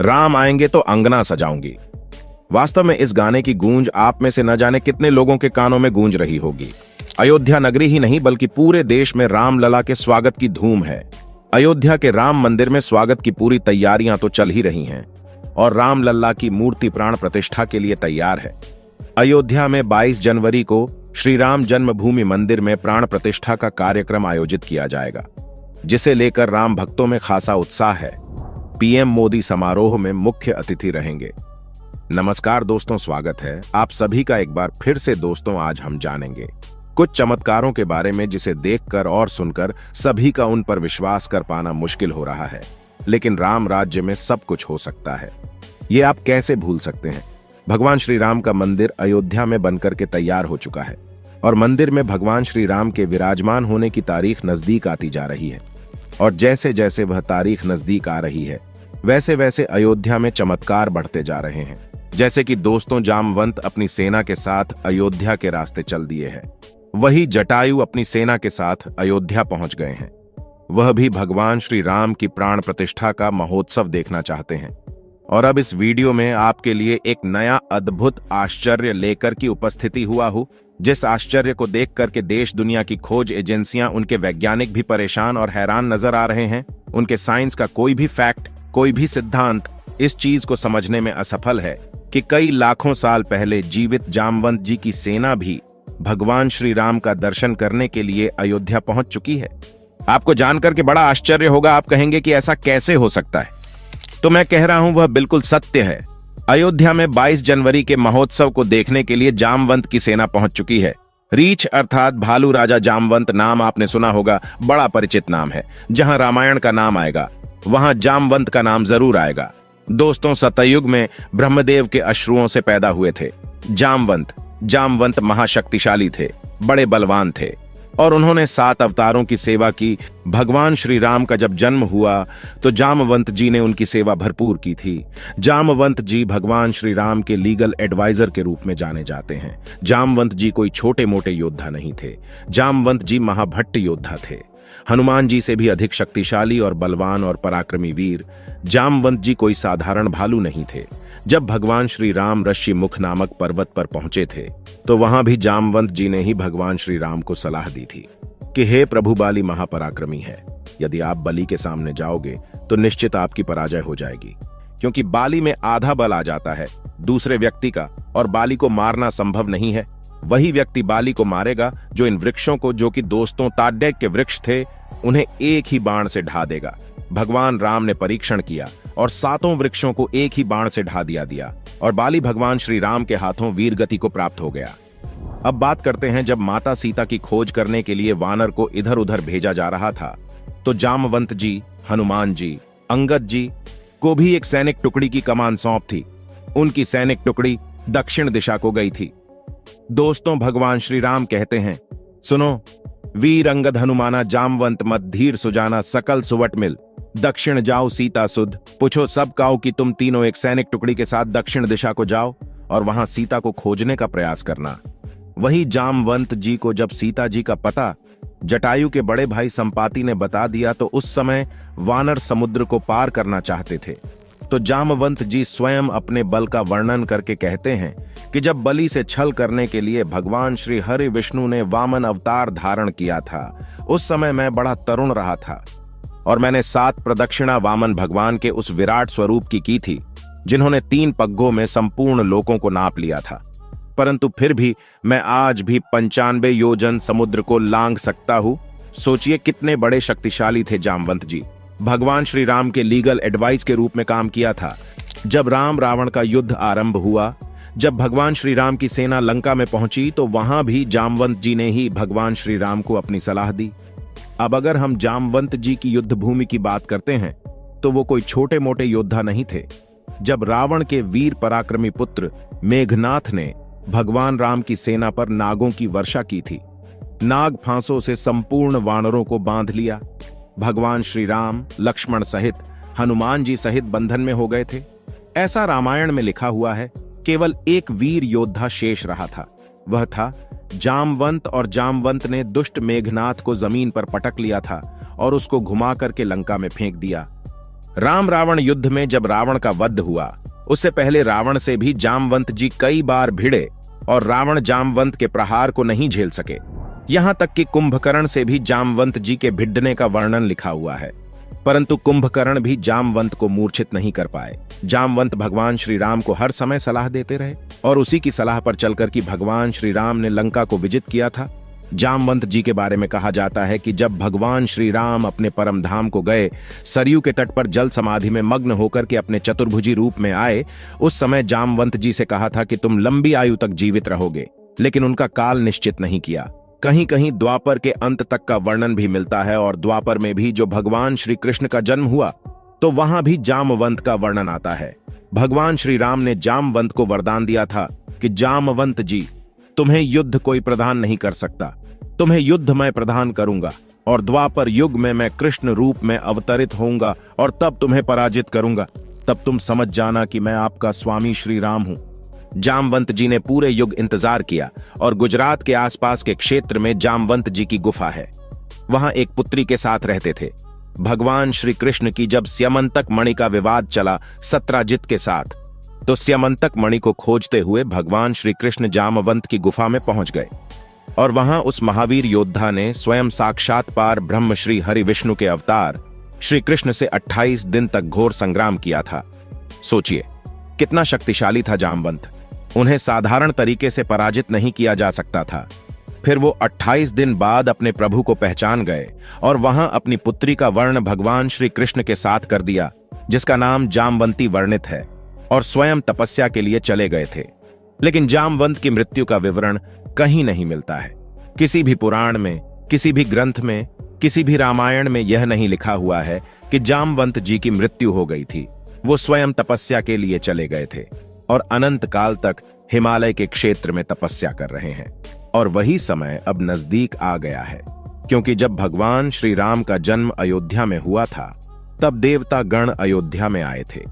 राम आएंगे तो अंगना सजाऊंगी। वास्तव में इस गाने की गूंज आप में से न जाने कितने लोगों के कानों में गूंज रही होगी। अयोध्या नगरी ही नहीं बल्कि पूरे देश में राम लला के स्वागत की धूम है। अयोध्या के राम मंदिर में स्वागत की पूरी तैयारियां तो चल ही रही हैं और राम लल्ला की मूर्ति प्राण प्रतिष्ठा के लिए तैयार है। अयोध्या में 22 जनवरी को श्री राम जन्मभूमि मंदिर में प्राण प्रतिष्ठा का कार्यक्रम आयोजित किया जाएगा, जिसे लेकर राम भक्तों में खासा उत्साह है। पीएम मोदी समारोह में मुख्य अतिथि रहेंगे। नमस्कार दोस्तों, स्वागत है आप सभी का एक बार फिर से। दोस्तों, आज हम जानेंगे कुछ चमत्कारों के बारे में जिसे देखकर और सुनकर सभी का उन पर विश्वास कर पाना मुश्किल हो रहा है। लेकिन राम राज्य में सब कुछ हो सकता है, ये आप कैसे भूल सकते हैं। भगवान श्री राम का मंदिर अयोध्या में बनकर के तैयार हो चुका है और मंदिर में भगवान श्री राम के विराजमान होने की तारीख नजदीक आती जा रही है। और जैसे जैसे वह तारीख नजदीक आ रही है, वैसे वैसे अयोध्या में चमत्कार बढ़ते जा रहे हैं। जैसे कि दोस्तों, जामवंत अपनी सेना के साथ अयोध्या के रास्ते चल दिए हैं। वही जटायु अपनी सेना के साथ अयोध्या पहुंच गए हैं। वह भी भगवान श्री राम की प्राण प्रतिष्ठा का महोत्सव देखना चाहते हैं। और अब इस वीडियो में आपके लिए एक नया अद्भुत आश्चर्य लेकर की उपस्थिति हुआ हूं, जिस आश्चर्य को देख करके देश दुनिया की खोज एजेंसियां, उनके वैज्ञानिक भी परेशान और हैरान नजर आ रहे हैं। उनके साइंस का कोई भी फैक्ट, कोई भी सिद्धांत इस चीज को समझने में असफल है कि कई लाखों साल पहले जीवित जामवंत जी की सेना भी भगवान श्री राम का दर्शन करने के लिए अयोध्या पहुंच चुकी है। आपको जानकर के बड़ा आश्चर्य होगा। आप कहेंगे कि ऐसा कैसे हो सकता है, तो मैं कह रहा हूं वह बिल्कुल सत्य है। अयोध्या में 22 जनवरी के महोत्सव को देखने के लिए जामवंत की सेना पहुंच चुकी है। रीछ अर्थात भालू राजा जामवंत नाम आपने सुना होगा, बड़ा परिचित नाम है। जहां रामायण का नाम आएगा वहां जामवंत का नाम जरूर आएगा। दोस्तों, सतयुग में ब्रह्मदेव के अश्रुओं से पैदा हुए थे जामवंत महाशक्तिशाली थे, बड़े बलवान थे और उन्होंने 7 अवतारों की सेवा की। भगवान श्री राम का जब जन्म हुआ तो जामवंत जी ने उनकी सेवा भरपूर की थी। जामवंत जी भगवान श्री राम के लीगल एडवाइजर के रूप में जाने जाते हैं। जामवंत जी कोई छोटे मोटे योद्धा नहीं थे। जामवंत जी महाभट्ट योद्धा थे, हनुमान जी से भी अधिक शक्तिशाली और बलवान और पराक्रमी वीर। जामवंत जी कोई साधारण भालू नहीं थे। जब भगवान श्री राम ऋषि मुख नामक पर्वत पर पहुंचे थे तो वहां भी जामवंत जी ने ही भगवान श्री राम को सलाह दी थी कि हे प्रभु, बाली महापराक्रमी है। यदि आप बलि के सामने जाओगे तो निश्चित आपकी पराजय हो जाएगी, क्योंकि बाली में आधा बल आ जाता है दूसरे व्यक्ति का और बाली को मारना संभव नहीं है। वही व्यक्ति बाली को मारेगा जो इन वृक्षों को, जो कि दोस्तों ताड्य के वृक्ष थे, उन्हें एक ही बाण से ढा देगा। भगवान राम ने परीक्षण किया और 7 वृक्षों को एक ही बाण से ढा दिया और बाली भगवान श्री राम के हाथों वीर गति को प्राप्त हो गया। अब बात करते हैं, जब माता सीता की खोज करने के लिए वानर को इधर उधर भेजा जा रहा था तो जामवंत जी, हनुमान जी, अंगद जी को भी एक सैनिक टुकड़ी की कमान सौंप थी। उनकी सैनिक टुकड़ी दक्षिण दिशा को गई थी। दोस्तों, भगवान श्री राम कहते हैं, सुनो, वीर अंगद हनुमाना जामवंत मत धीर सुजाना सकल सुवट मिल, दक्षिण जाओ सीता सुध पूछो सब काओ कि तुम तीनों एक सैनिक टुकड़ी के साथ दक्षिण दिशा को जाओ और वहां सीता को खोजने का प्रयास करना। वही जामवंत जी को जब सीता जी का पता जटायु के बड़े भाई संपाति ने बता दिया तो उस समय वानर समुद्र को पार करना चाहते थे। तो जामवंत जी स्वयं अपने बल का वर्णन करके कहते हैं कि जब बलि से छल करने के लिए भगवान श्री हरि विष्णु ने वामन अवतार धारण किया था, उस समय मैं बड़ा तरुण रहा था और मैंने 7 प्रदक्षिणा वामन भगवान के उस विराट स्वरूप की थी, जिन्होंने 3 पग्गों में संपूर्ण लोकों को नाप लिया था। परंतु फिर भी मैं आज भी 95 योजन समुद्र को लांघ सकता हूं। सोचिए कितने बड़े शक्तिशाली थे जामवंत जी। भगवान श्री राम के लीगल एडवाइस के रूप में काम किया था। जब राम रावण का युद्ध आरंभ हुआ, जब भगवान श्री राम की सेना लंका में पहुंची तो वहां भी जामवंत जी ने ही भगवान श्री राम को अपनी सलाह दी। अब अगर हम जामवंत जी की युद्ध भूमि की बात करते हैं तो वो कोई छोटे मोटे योद्धा नहीं थे। जब रावण के वीर पराक्रमी पुत्र मेघनाथ ने भगवान राम की सेना पर नागों की वर्षा की थी, नाग फांसों से संपूर्ण वानरों को बांध लिया। भगवान श्री राम लक्ष्मण सहित, हनुमान जी सहित बंधन में हो गए थे। ऐसा रामायण में लिखा हुआ है। केवल एक वीर योद्धा शेष रहा था, वह था जामवंत, और जामवंत ने दुष्ट मेघनाथ को जमीन पर पटक लिया था और उसको घुमा करके लंका में फेंक दिया। राम रावण युद्ध में जब रावण का वध हुआ, उससे पहले रावण से भी जामवंत जी कई बार भिड़े और रावण जामवंत के प्रहार को नहीं झेल सके। यहां तक कि कुंभकर्ण से भी जामवंत जी के भिड़ने का वर्णन लिखा हुआ है, परंतु कुंभकर्ण भी जामवंत को मूर्छित नहीं कर पाए। जामवंत भगवान श्री राम को हर समय सलाह देते रहे और उसी की सलाह पर चलकर कि भगवान श्री राम ने लंका को विजित किया था। जामवंत जी के बारे में कहा जाता है कि जब भगवान श्री राम अपने परम धाम को गए, सरयू के तट पर जल समाधि में मग्न होकर के अपने चतुर्भुजी रूप में आए, उस समय जामवंत जी से कहा था कि तुम लंबी आयु तक जीवित रहोगे, लेकिन उनका काल निश्चित नहीं किया। कहीं कहीं द्वापर के अंत तक का वर्णन भी मिलता है और द्वापर में भी जो भगवान श्री कृष्ण का जन्म हुआ तो वहां भी जामवंत का वर्णन आता है। भगवान श्री राम ने जामवंत को वरदान दिया था कि जामवंत जी, तुम्हें युद्ध कोई प्रदान नहीं कर सकता, तुम्हें युद्ध मैं प्रदान करूंगा और द्वापर युग में मैं कृष्ण रूप में अवतरित होऊंगा और तब तुम्हें पराजित करूंगा। तब तुम समझ जाना कि मैं आपका स्वामी श्री राम हूं। जामवंत जी ने पूरे युग इंतजार किया और गुजरात के आसपास के क्षेत्र में जामवंत जी की गुफा है। वहां एक पुत्री के साथ रहते थे। भगवान श्री कृष्ण की जब स्यमंतक मणि का विवाद चला सत्राजित के साथ, तो स्यमंतक मणि को खोजते हुए भगवान श्री कृष्ण जामवंत की गुफा में पहुंच गए और वहां उस महावीर योद्धा ने स्वयं साक्षात पार ब्रह्म श्री हरि विष्णु के अवतार श्री कृष्ण से 28 दिन तक घोर संग्राम किया था। सोचिए कितना शक्तिशाली था जामवंत, उन्हें साधारण तरीके से पराजित नहीं किया जा सकता था। फिर वो 28 दिन बाद अपने प्रभु को पहचान गए और वहां अपनी पुत्री का वर्ण भगवान श्री कृष्ण के साथ कर दिया, जिसका नाम जामवंती वर्णित है, और स्वयं तपस्या के लिए चले गए थे। लेकिन जामवंत की मृत्यु का विवरण कहीं नहीं मिलता है। किसी भी पुराण में, किसी भी ग्रंथ में, किसी भी रामायण में यह नहीं लिखा हुआ है कि जामवंत जी की मृत्यु हो गई थी। वो स्वयं तपस्या के लिए चले गए थे और अनंत काल तक हिमालय के क्षेत्र में तपस्या कर रहे हैं। और वही समय अब नजदीक आ गया है, क्योंकि जब भगवान श्री राम का जन्म अयोध्या में हुआ था तब देवता गण अयोध्या में आए थे।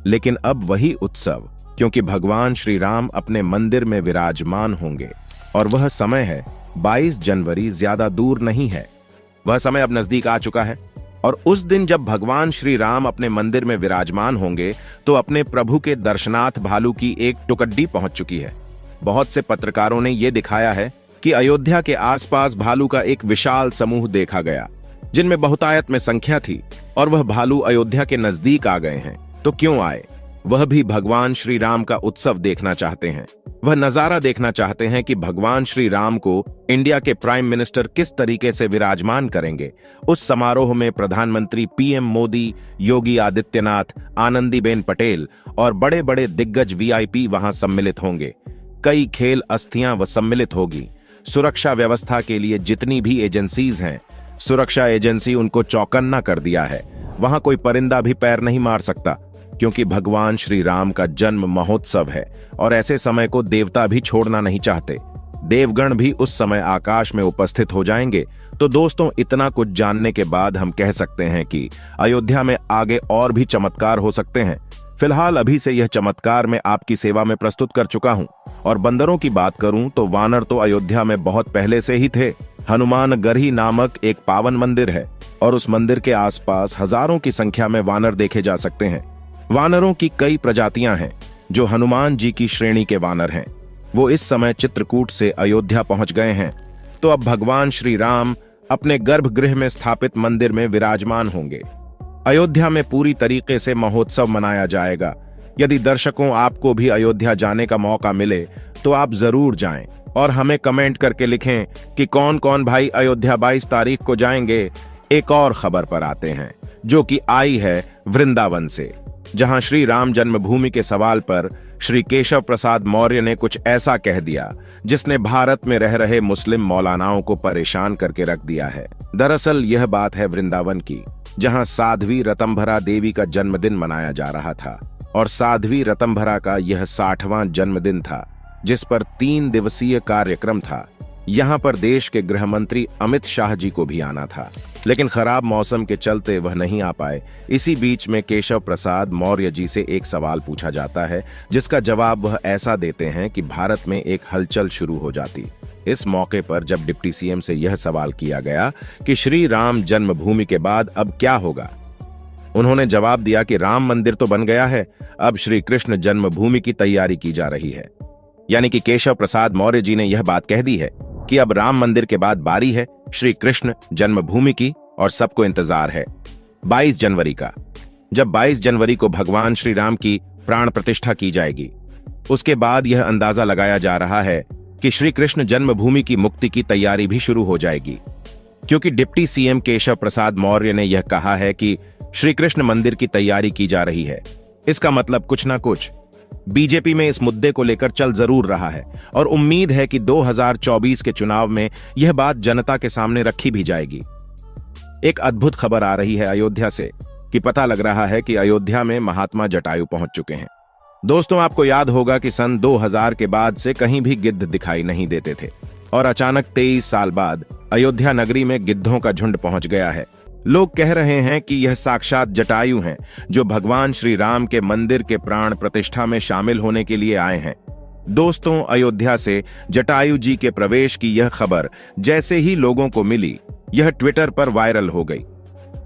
लेकिन अब वही उत्सव, क्योंकि भगवान श्री राम अपने मंदिर में विराजमान होंगे और वह समय है 22 जनवरी, ज्यादा दूर नहीं है। वह समय अब नजदीक आ चुका है और उस दिन जब भगवान श्री राम अपने मंदिर में विराजमान होंगे तो अपने प्रभु के दर्शनार्थ भालू की एक टुकड़ी पहुंच चुकी है। बहुत से पत्रकारों ने यह दिखाया है कि अयोध्या के आसपास भालू का एक विशाल समूह देखा गया, जिनमें बहुतायत में संख्या थी, और वह भालू अयोध्या के नजदीक आ गए हैं। तो क्यों आए? वह भी भगवान श्री राम का उत्सव देखना चाहते हैं। वह नजारा देखना चाहते हैं कि भगवान श्री राम को इंडिया के प्राइम मिनिस्टर किस तरीके से विराजमान करेंगे। उस समारोह में प्रधानमंत्री पीएम मोदी, योगी आदित्यनाथ, आनंदीबेन पटेल और बड़े बड़े दिग्गज वीआईपी वहां सम्मिलित होंगे। कई खेल अस्थियां व सम्मिलित होगी। सुरक्षा व्यवस्था के लिए जितनी भी एजेंसीज हैं, सुरक्षा एजेंसी उनको चौकन्ना कर दिया है। वहां कोई परिंदा भी पैर नहीं मार सकता, क्योंकि भगवान श्री राम का जन्म महोत्सव है और ऐसे समय को देवता भी छोड़ना नहीं चाहते। देवगण भी उस समय आकाश में उपस्थित हो जाएंगे। तो दोस्तों, इतना कुछ जानने के बाद हम कह सकते हैं कि अयोध्या में आगे और भी चमत्कार हो सकते हैं। फिलहाल अभी से यह चमत्कार मैं आपकी सेवा में प्रस्तुत कर चुका हूं। और बंदरों की बात करूं तो वानर तो अयोध्या में बहुत पहले से ही थे। हनुमानगढ़ी नामक एक पावन मंदिर है और उस मंदिर के आसपास हजारों की संख्या में वानर देखे जा सकते हैं। वानरों की कई प्रजातियां हैं जो हनुमान जी की श्रेणी के वानर हैं। वो इस समय चित्रकूट से अयोध्या पहुंच गए हैं। तो अब भगवान श्री राम अपने गर्भगृह में स्थापित मंदिर में विराजमान होंगे। अयोध्या में पूरी तरीके से महोत्सव मनाया जाएगा। यदि दर्शकों आपको भी अयोध्या जाने का मौका मिले तो आप जरूर जाएं और हमें कमेंट करके लिखें कि कौन कौन भाई अयोध्या 22 तारीख को जाएंगे। एक और खबर पर आते हैं जो कि आई है वृंदावन से, जहां श्री राम जन्मभूमि के सवाल पर श्री केशव प्रसाद मौर्य ने कुछ ऐसा कह दिया जिसने भारत में रह रहे मुस्लिम मौलानाओं को परेशान करके रख दिया है। दरअसल यह बात है वृंदावन की, जहां साध्वी रतंभरा देवी का जन्मदिन मनाया जा रहा था और साध्वी रतंभरा का यह 60वां जन्मदिन था, जिस पर 3 दिवसीय कार्यक्रम था। यहां पर देश के गृह मंत्री अमित शाह जी को भी आना था, लेकिन खराब मौसम के चलते वह नहीं आ पाए। इसी बीच में केशव प्रसाद मौर्य जी से एक सवाल पूछा जाता है, जिसका जवाब वह ऐसा देते हैं कि भारत में एक हलचल शुरू हो जाती। इस मौके पर जब डिप्टी सीएम से यह सवाल किया गया कि श्री राम जन्मभूमि के बाद अब क्या होगा, उन्होंने जवाब दिया कि राम मंदिर तो बन गया है, अब श्री कृष्ण जन्मभूमि की तैयारी की जा रही है। यानी कि केशव प्रसाद मौर्य जी ने यह बात कह दी है कि अब राम मंदिर के बाद बारी है श्री कृष्ण जन्मभूमि की, और सबको इंतजार है 22 जनवरी का, जब 22 जनवरी को भगवान श्री राम की प्राण प्रतिष्ठा की जाएगी। उसके बाद यह अंदाजा लगाया जा रहा है कि श्री कृष्ण जन्मभूमि की मुक्ति की तैयारी भी शुरू हो जाएगी, क्योंकि डिप्टी सीएम केशव प्रसाद मौर्य ने यह कहा है कि श्री कृष्ण मंदिर की तैयारी की जा रही है। इसका मतलब कुछ ना कुछ बीजेपी में इस मुद्दे को लेकर चल जरूर रहा है, और उम्मीद है कि 2024 के चुनाव में यह बात जनता के सामने रखी भी जाएगी। एक अद्भुत खबर आ रही है अयोध्या से कि पता लग रहा है कि अयोध्या में महात्मा जटायु पहुंच चुके हैं। दोस्तों, आपको याद होगा कि सन 2000 के बाद से कहीं भी गिद्ध दिखाई नहीं देते थे, और अचानक 23 साल बाद अयोध्या नगरी में गिद्धों का झुंड पहुंच गया है। लोग कह रहे हैं कि यह साक्षात जटायु हैं, जो भगवान श्री राम के मंदिर के प्राण प्रतिष्ठा में शामिल होने के लिए आए हैं। दोस्तों, अयोध्या से जटायु जी के प्रवेश की यह खबर जैसे ही लोगों को मिली, यह ट्विटर पर वायरल हो गई।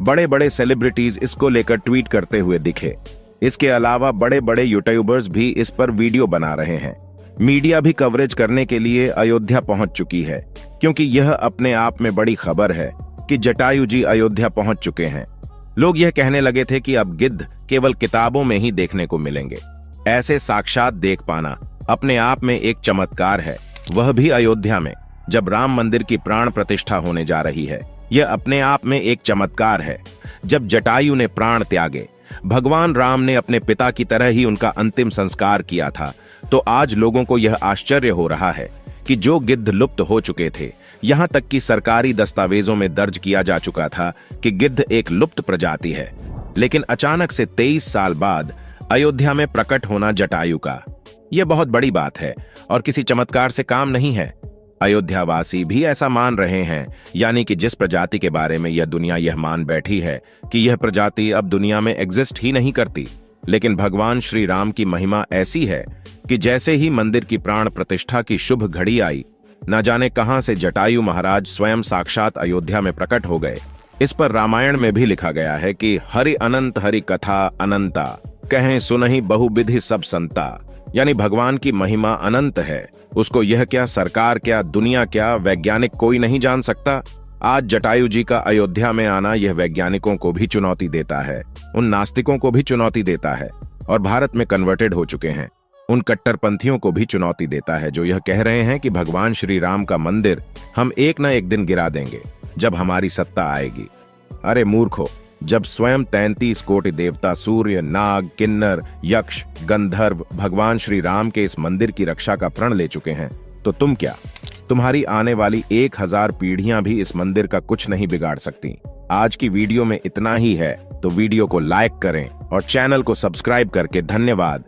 बड़े बड़े सेलिब्रिटीज इसको लेकर ट्वीट करते हुए दिखे। इसके अलावा बड़े बड़े यूट्यूबर्स भी इस पर वीडियो बना रहे हैं। मीडिया भी कवरेज करने के लिए अयोध्या पहुंच चुकी है, क्योंकि यह अपने आप में बड़ी खबर है कि जटायु जी अयोध्या पहुंच चुके हैं। लोग यह कहने लगे थे कि अब गिद्ध केवल किताबों में ही देखने को मिलेंगे। ऐसे साक्षात देख पाना अपने आप में एक चमत्कार है, वह भी अयोध्या में, जब राम मंदिर की प्राण प्रतिष्ठा होने जा रही है। यह अपने आप में एक चमत्कार है। जब जटायु ने प्राण त्यागे, भगवान राम ने अपने पिता की तरह ही उनका अंतिम संस्कार किया था, तो आज लोगों को यह आश्चर्य हो रहा है कि जो गिद्ध लुप्त हो चुके थे, यहां तक कि सरकारी दस्तावेजों में दर्ज किया जा चुका था कि गिद्ध एक लुप्त प्रजाति है, लेकिन अचानक से 23 साल बाद अयोध्या में प्रकट होना जटायु का, यह बहुत बड़ी बात है और किसी चमत्कार से काम नहीं है। अयोध्यावासी भी ऐसा मान रहे हैं, यानी कि जिस प्रजाति के बारे में यह दुनिया यह मान बैठी है कि यह प्रजाति अब दुनिया में एग्जिस्ट ही नहीं करती, लेकिन भगवान श्री राम की महिमा ऐसी है कि जैसे ही मंदिर की प्राण प्रतिष्ठा की शुभ घड़ी आई, न जाने कहां से जटायु महाराज स्वयं साक्षात अयोध्या में प्रकट हो गए। इस पर रामायण में भी लिखा गया है कि हरि अनंत हरि कथा अनंता, कहें सुनहि बहुविधि सब संता। यानी भगवान की महिमा अनंत है, उसको यह क्या सरकार क्या दुनिया क्या वैज्ञानिक कोई नहीं जान सकता। आज जटायु जी का अयोध्या में आना यह वैज्ञानिकों को भी चुनौती देता है, उन नास्तिकों को भी चुनौती देता है, और भारत में कन्वर्टेड हो चुके हैं उन कट्टरपंथियों को भी चुनौती देता है, जो यह कह रहे हैं कि भगवान श्री राम का मंदिर हम एक न एक दिन गिरा देंगे जब हमारी सत्ता आएगी। अरे मूर्खो, जब स्वयं 33 कोटि देवता सूर्य, नाग, किन्नर, यक्ष, गंधर्व भगवान श्री राम के इस मंदिर की रक्षा का प्रण ले चुके हैं, तो तुम क्या, तुम्हारी आने वाली 1000 पीढ़ियां भी इस मंदिर का कुछ नहीं बिगाड़ सकती। आज की वीडियो में इतना ही है, तो वीडियो को लाइक करें और चैनल को सब्सक्राइब करके धन्यवाद